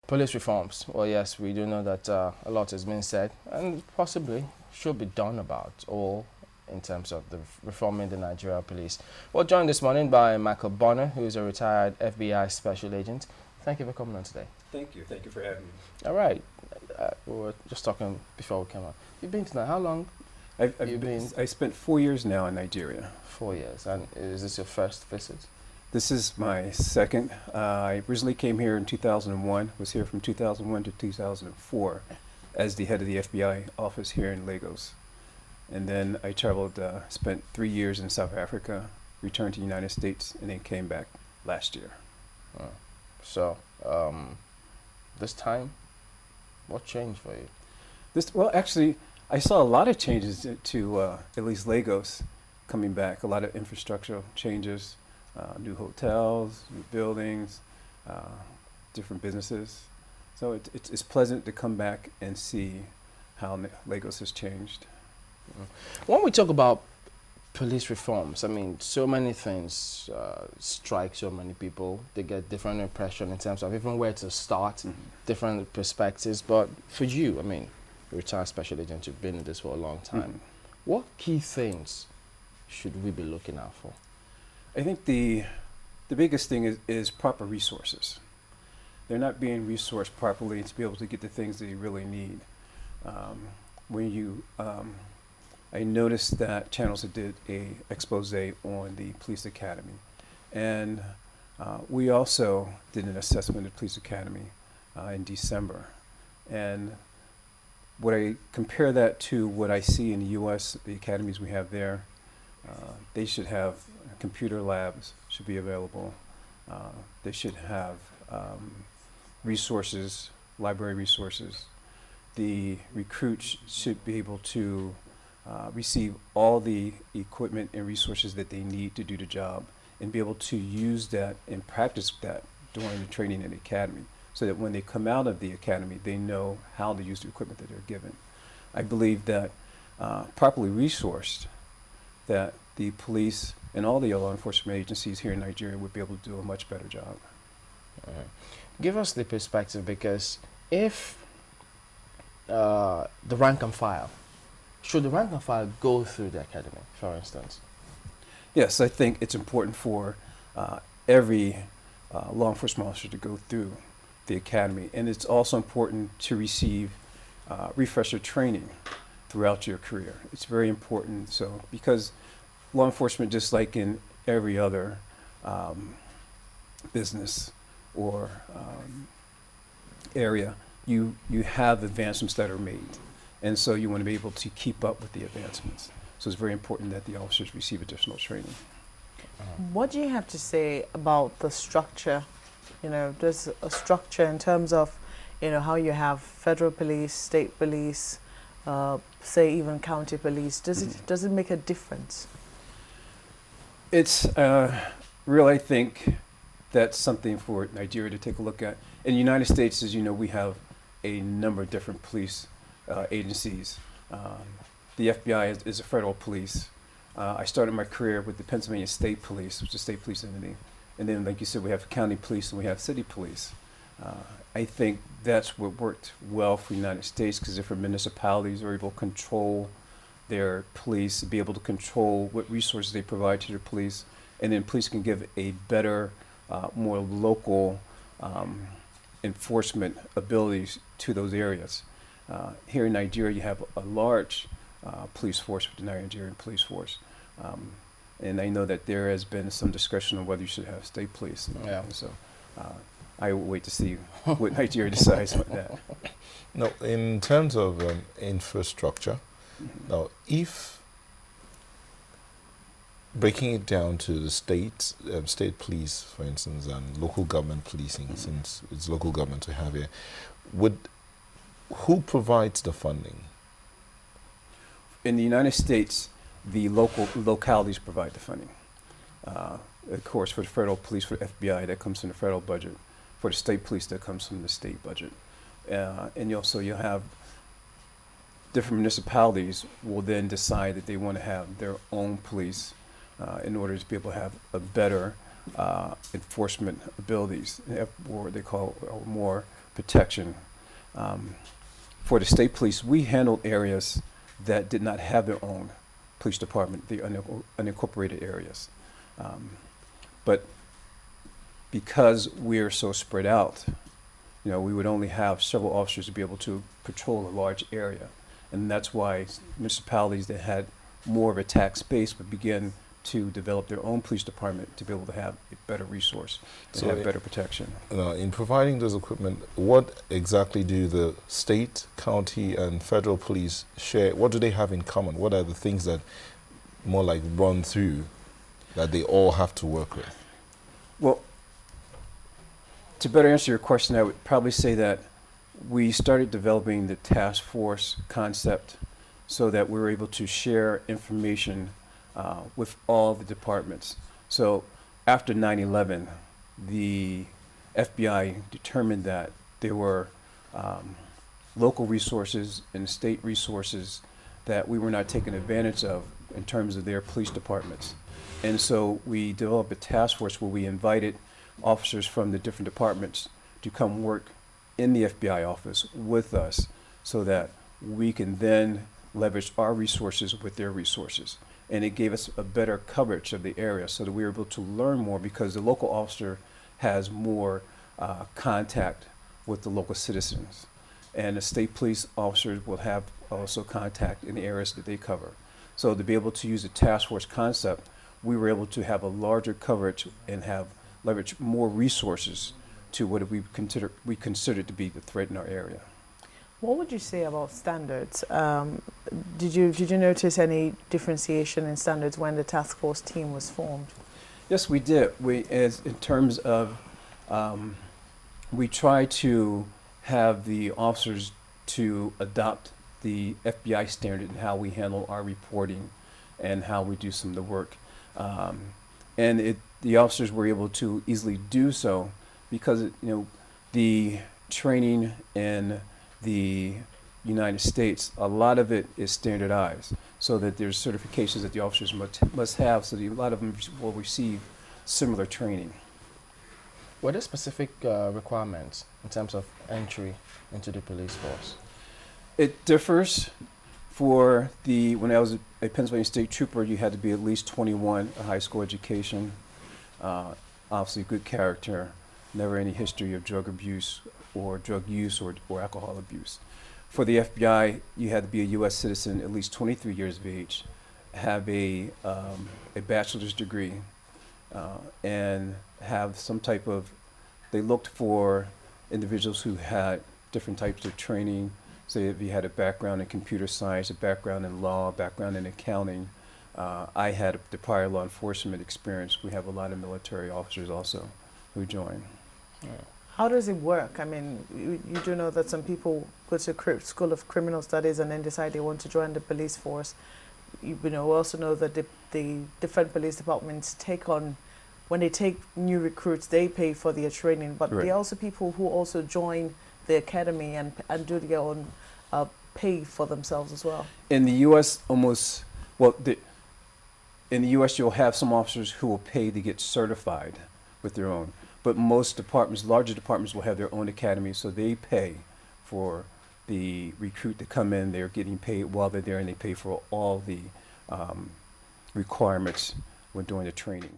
Police reforms. Well, yes, we do know that a lot has been said and possibly should be done about, or in terms of the reforming the Nigeria police. We're joined this morning by Michael Bonner, who is a retired FBI special agent. Thank you for coming on today. Thank you. Thank you for having me. All right. We were just talking before we came on. You've been to How long? I spent 4 years now in Nigeria. 4 years. And is this your first visit? This is my second. I originally came here in 2001, was here from 2001 to 2004 as the head of the FBI office here in Lagos. And then I traveled, spent 3 years in South Africa, returned to the United States, and then came back last year. So, this time, what changed for you? Well, actually, I saw a lot of changes to at least Lagos coming back, a lot of infrastructural changes, new hotels, new buildings, different businesses. So it's pleasant to come back and see how Lagos has changed. When we talk about police reforms, I mean, so many things strike so many people. They get different impression in terms of even where to start, different perspectives. But for you, I mean, you're a retired special agent, you've been in this for a long time. What key things should we be looking out for? I think the biggest thing is proper resources. They're not being resourced properly to be able to get the things that you really need. I noticed that Channels did a expose on the police academy, and we also did an assessment of the police academy in December. And what I compare that to what I see in the U.S., the academies we have there, they should have computer labs should be available. They should have resources, library resources. The recruits should be able to receive all the equipment and resources that they need to do the job and be able to use that and practice that during the training in the academy so that when they come out of the academy, they know how to use the equipment that they're given. I believe that properly resourced, that the police and all the law enforcement agencies here in Nigeria would be able to do a much better job. Give us the perspective, because if the rank and file, should the rank and file go through the academy, for instance? Yes, I think it's important for every law enforcement officer to go through the academy. And it's also important to receive refresher training throughout your career. It's very important. So, because law enforcement, just like in every other business or area, you have advancements that are made. And so you want to be able to keep up with the advancements. So it's very important that the officers receive additional training. What do you have to say about the structure? You know, there's a structure in terms of, you know, how you have federal police, state police, say even county police. Does it make a difference? It's real. I think that's something for Nigeria to take a look at. In the United States, as you know, we have a number of different police agencies. The FBI is a federal police. I started my career with the Pennsylvania State Police, which is a state police entity. And then, like you said, we have county police and we have city police. I think that's what worked well for the United States, because different municipalities are able to control their police, be able to control what resources they provide to their police, and then police can give a better, more local enforcement abilities to those areas. Here in Nigeria, you have a large police force with the Nigerian police force. And I know that there has been some discussion on whether you should have state police. Yeah. So I will wait to see what Nigeria decides on that. No, in terms of infrastructure, now if breaking it down to the state police, for instance, and local government policing, since it's local government we have here, who provides the funding? In the United States, the localities provide the funding. Of course, for the federal police, for the FBI, that comes from the federal budget. For the state police, that comes from the state budget. And you'll have different municipalities will then decide that they want to have their own police in order to be able to have a better enforcement abilities, or what they call more protection. For the state police, we handled areas that did not have their own police department, the unincorporated areas. But because we're so spread out, we would only have several officers to be able to patrol a large area. And that's why municipalities that had more of a tax base would begin to develop their own police department to be able to have a better resource and So have better protection. In providing those equipment, what exactly do the state, county, and federal police share? What do they have in common? What are the things that more like run through that they all have to work with? Well, to better answer your question, I would probably say that we started developing the task force concept so that we were able to share information with all the departments. So after 9/11, the FBI determined that there were local resources and state resources that we were not taking advantage of in terms of their police departments. And so we developed a task force where we invited officers from the different departments to come work in the FBI office with us so that we can then leverage our resources with their resources. And it gave us a better coverage of the area so that we were able to learn more because the local officer has more contact with the local citizens. And the state police officers will have also contact in the areas that they cover. So to be able to use the task force concept, we were able to have a larger coverage and have leverage more resources to what we consider to be the threat in our area. What would you say about standards? Did you notice any differentiation in standards when the task force team was formed? Yes, we did. In terms of, we try to have the officers to adopt the FBI standard in how we handle our reporting and how we do some of the work. The officers were able to easily do so because the training in the United States, a lot of it is standardized, so that there's certifications that the officers must have, so that a lot of them will receive similar training. What are specific requirements in terms of entry into the police force? It differs. When I was a Pennsylvania State Trooper, you had to be at least 21, a high school education, obviously good character, never any history of drug abuse or drug use or alcohol abuse. For the FBI, you had to be a U.S. citizen, at least 23 years of age, have a bachelor's degree, and have some type of, they looked for individuals who had different types of training. Say if you had a background in computer science, a background in law, a background in accounting. I had the prior law enforcement experience. We have a lot of military officers also who join. Yeah. How does it work? I mean, you do know that some people go to School of Criminal Studies and then decide they want to join the police force. We also know that the different police departments when they take new recruits, they pay for their training, but Right. there are also people who also join the academy and do their own pay for themselves as well. In the U.S., in the U.S., you'll have some officers who will pay to get certified with their own. But most departments, larger departments, will have their own academy, so they pay for the recruit to come in. They're getting paid while they're there, and they pay for all the requirements when doing the training.